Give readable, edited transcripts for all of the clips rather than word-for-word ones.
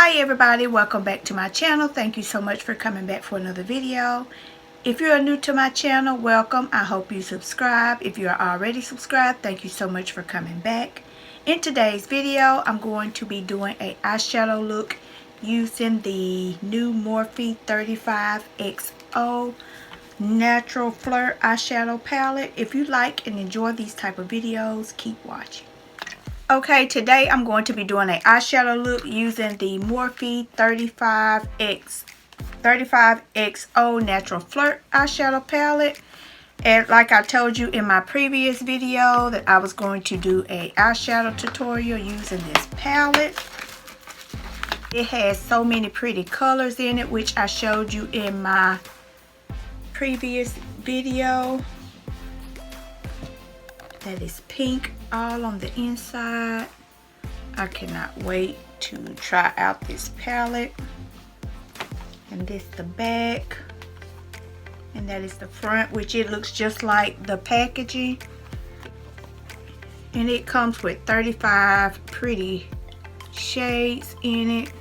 Hi everybody, welcome back to my channel. Thank you so much for coming back for another video. If you are new to my channel, welcome. I hope you subscribe. If you are already subscribed, thank you so much for coming back. In today's video, I'm going to be doing an eyeshadow look using the new Morphe 35 XO Natural Flirt eyeshadow palette. If you like and enjoy these type of videos, keep watching. Okay, today I'm going to be doing an eyeshadow look using the Morphe 35 XO Natural Flirt eyeshadow palette. And like I told you in my previous video that I was going to do a eyeshadow tutorial using this palette. It has so many pretty colors in it, which I showed you in my previous video. That is pink all on the inside. I cannot wait to try out this palette. And this the back, and that is the front, which it looks just like the packaging. And it comes with 35 pretty shades in it.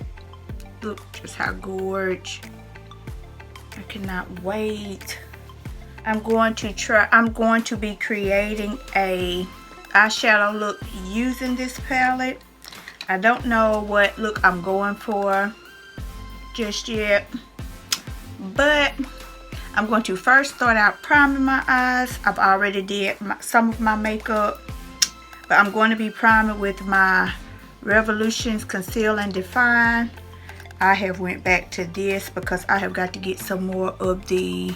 Look just how gorgeous. I cannot wait. I'm going to be creating a eyeshadow look using this palette. I don't know what look I'm going for just yet, but I'm going to first start out priming my eyes. I've already did some of my makeup, but I'm going to be priming with my Revolutions Conceal and Define. I have went back to this because I have got to get some more of the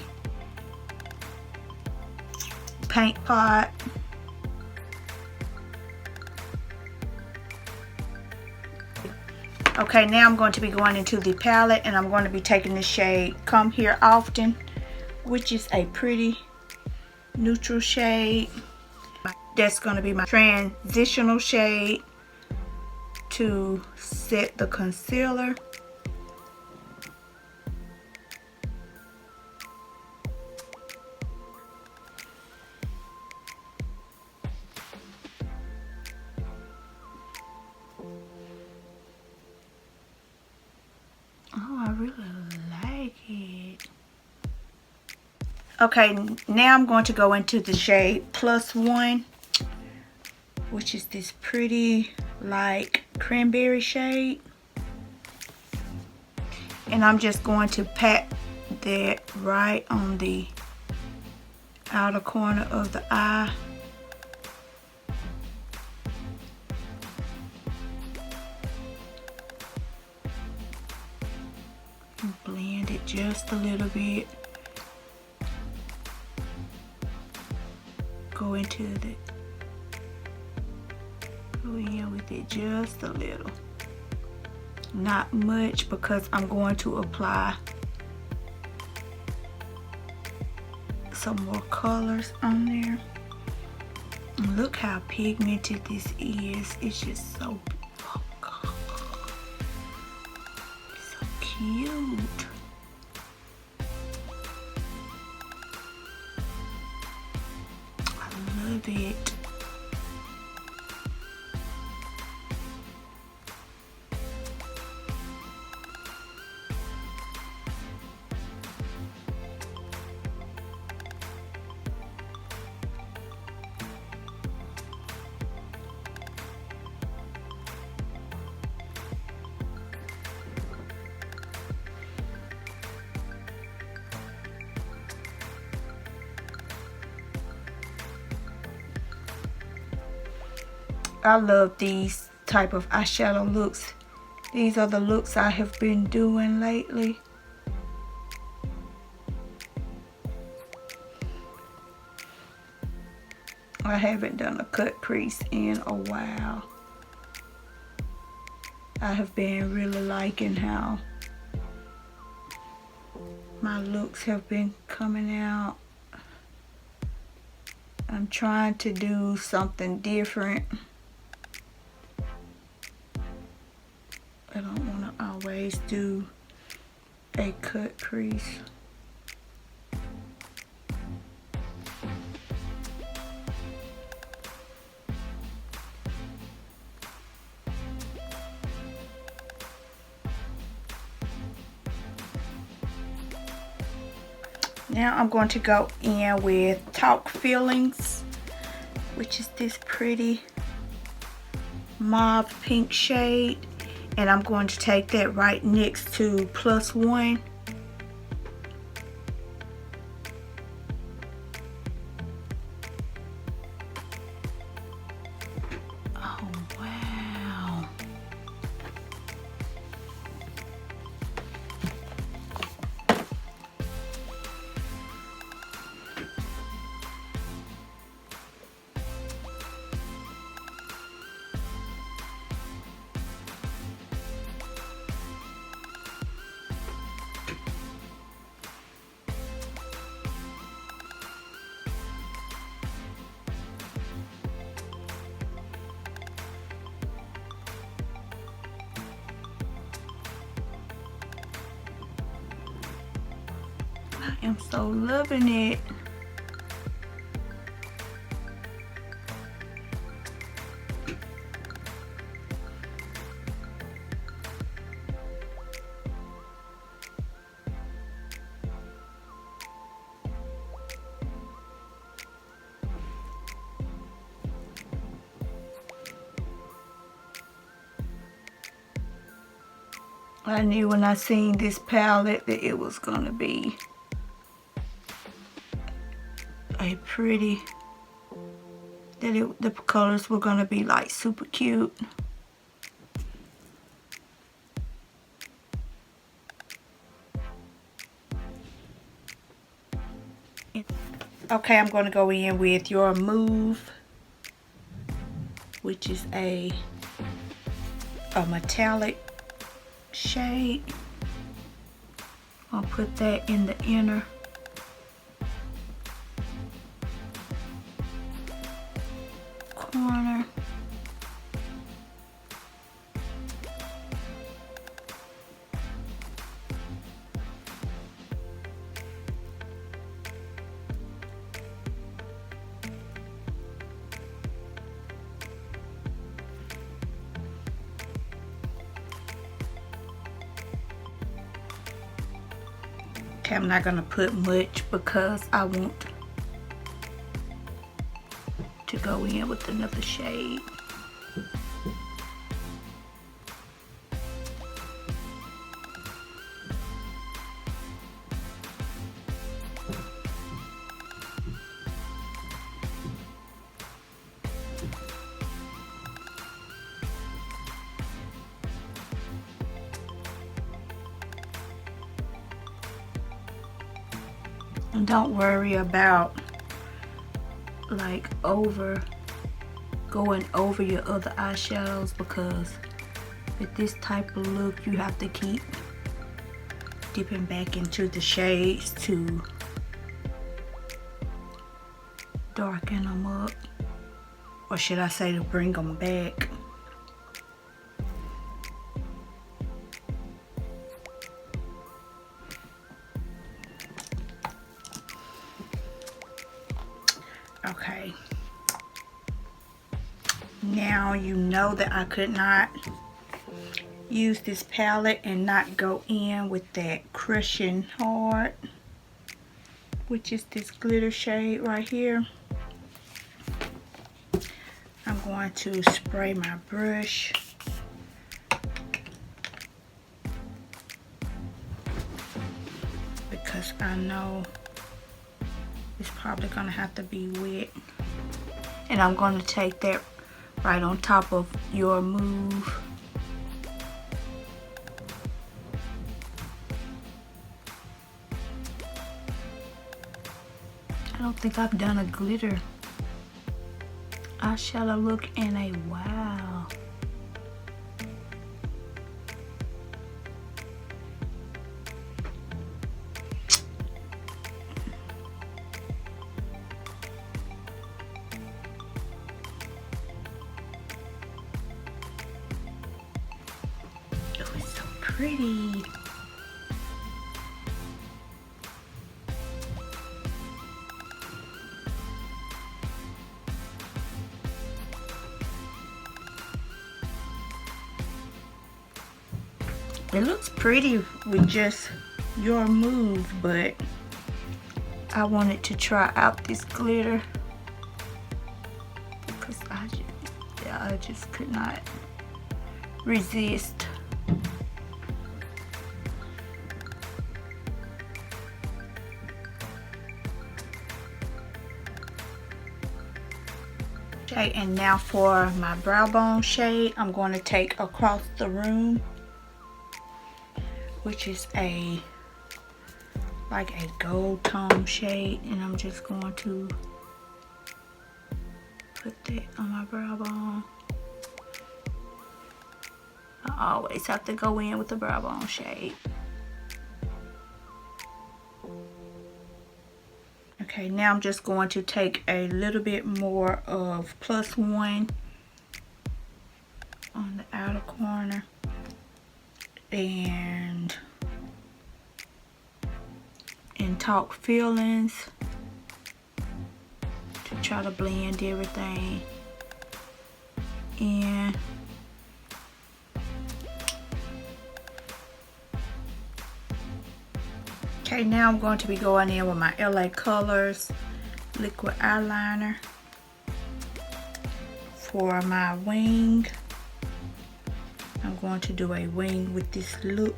paint pot. Okay, now I'm going to be going into the palette, and I'm going to be taking the shade Come Here Often, which is a pretty neutral shade. That's going to be my transitional shade to set the concealer. Oh, I really like it. Okay, now I'm going to go into the shade Plus One, which is this pretty like cranberry shade. And I'm just going to pat that right on the outer corner of the eye. Blend it just a little bit. Go in with it just a little. Not much, because I'm going to apply some more colors on there. And look how pigmented this is. It's just so cute. I love it. I love these type of eyeshadow looks. These are the looks I have been doing lately. I haven't done a cut crease in a while. I have been really liking how my looks have been coming out. I'm trying to do something different. I don't want to always do a cut crease. Now I'm going to go in with Talk Feelings, which is this pretty mauve pink shade. And I'm going to take that right next to Plus One. Oh, wow. I am so loving it. I knew when I seen this palette that it was gonna be a pretty, the colors were gonna be like super cute. Okay, I'm gonna go in with Your Move, which is a metallic shade. I'll put that in the inner corner. Okay, I'm not gonna put much because I want to go in with another shade. And don't worry about like going over your other eyeshadows, because with this type of look you have to keep dipping back into the shades to darken them up, or should I say to bring them back. Okay, now you know that I could not use this palette and not go in with that Crushing Hard, which is this glitter shade right here. I'm going to spray my brush. Because I know it's probably gonna have to be wet. And I'm gonna take that right on top of Your Move. I don't think I've done a glitter eyeshadow look in a while. Pretty. It looks pretty with just Your Move, but I wanted to try out this glitter because I just could not resist. Okay, and now for my brow bone shade, I'm going to take Across the Room, which is like a gold tone shade, and I'm just going to put that on my brow bone. I always have to go in with the brow bone shade. Okay, now I'm just going to take a little bit more of +1 on the outer corner and Talk Feelings to try to blend everything in. Okay, now I'm going to be going in with my LA Colors liquid eyeliner for my wing. I'm going to do a wing with this look.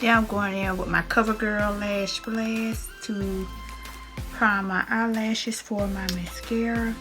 Now I'm going in with my Covergirl Lash Blast to prime my eyelashes for my mascara.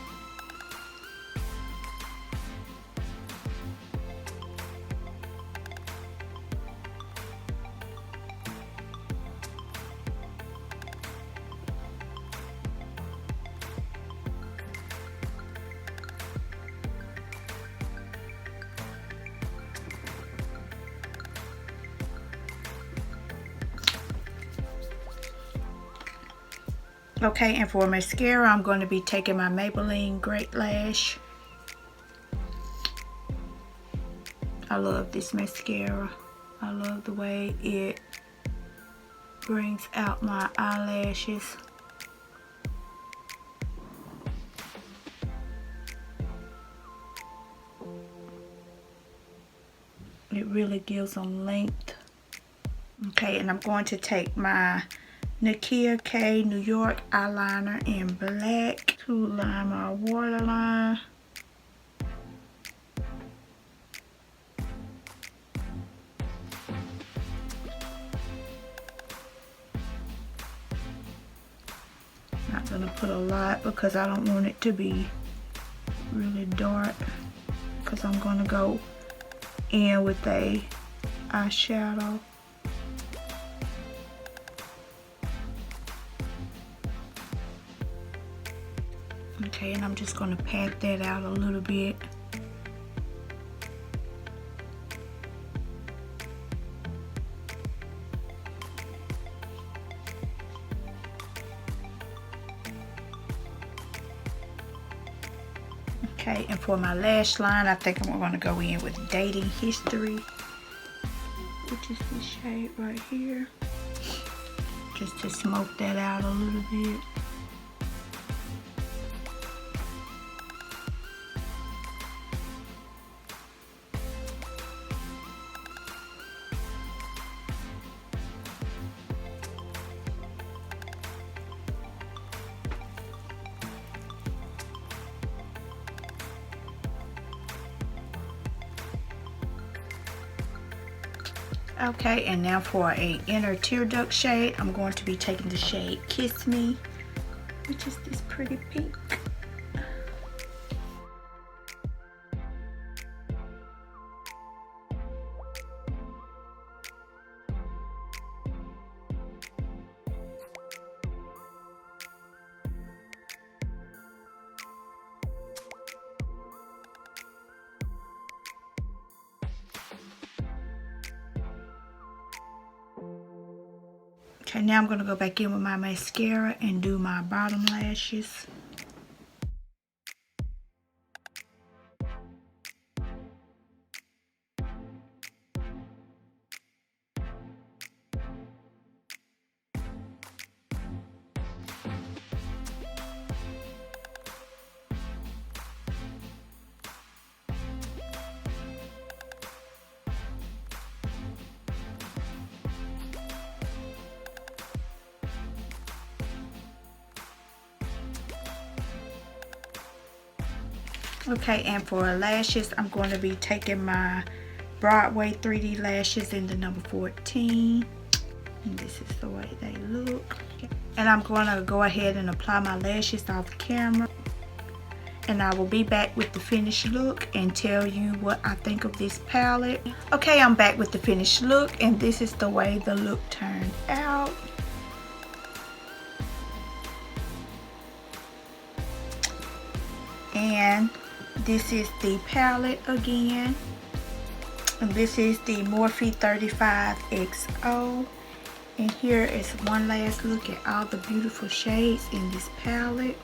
Okay, and for mascara, I'm going to be taking my Maybelline Great Lash. I love this mascara. I love the way it brings out my eyelashes. It really gives them length. Okay, and I'm going to take my Nicka K New York eyeliner in black to line my waterline. Not gonna put a lot because I don't want it to be really dark, because I'm gonna go in with a eyeshadow. Okay, and I'm just going to pat that out a little bit. Okay, and for my lash line, I think I'm going to go in with Dating History, which is this shade right here, just to smoke that out a little bit. Okay, and now for a inner tear duct shade, I'm going to be taking the shade Kiss Me, which is this pretty pink. Okay, now I'm going to go back in with my mascara and do my bottom lashes. Okay, and for lashes, I'm going to be taking my Broadway 3D lashes in the number 14. And this is the way they look. And I'm going to go ahead and apply my lashes off camera. And I will be back with the finished look and tell you what I think of this palette. Okay, I'm back with the finished look, and this is the way the look turned out. And this is the palette again. And this is the Morphe 35 XO. And here is one last look at all the beautiful shades in this palette.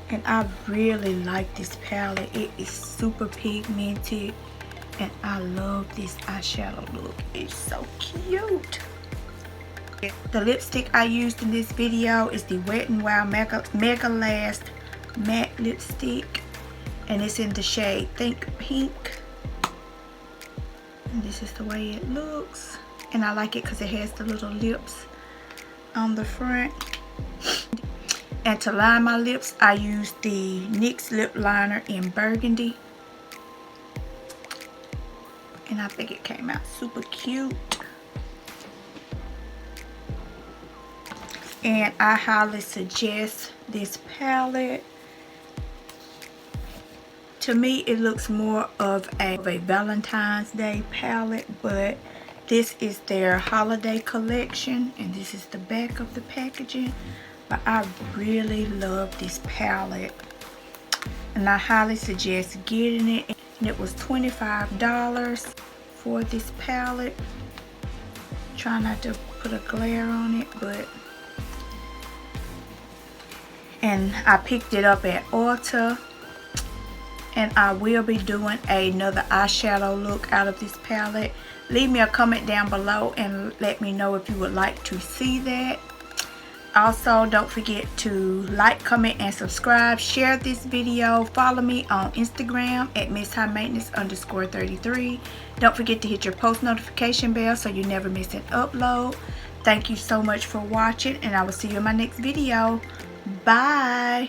And I really like this palette. It is super pigmented. And I love this eyeshadow look. It's so cute. The lipstick I used in this video is the Wet n Wild Megalast matte lipstick. And it's in the shade Think Pink. And this is the way it looks. And I like it because it has the little lips on the front. And to line my lips, I used the NYX Lipliner in Burgundy. And I think it came out super cute. And I highly suggest this palette. To me, it looks more of a Valentine's Day palette, but this is their holiday collection, and this is the back of the packaging. But I really love this palette, and I highly suggest getting it. And it was $25 for this palette. Try not to put a glare on it, but and I picked it up at Ulta. And I will be doing another eyeshadow look out of this palette. Leave me a comment down below and let me know if you would like to see that. Also, don't forget to like, comment, and subscribe. Share this video. Follow me on Instagram at MissHighMaintenance_33. Don't forget to hit your post notification bell so you never miss an upload. Thank you so much for watching, and I will see you in my next video. Bye.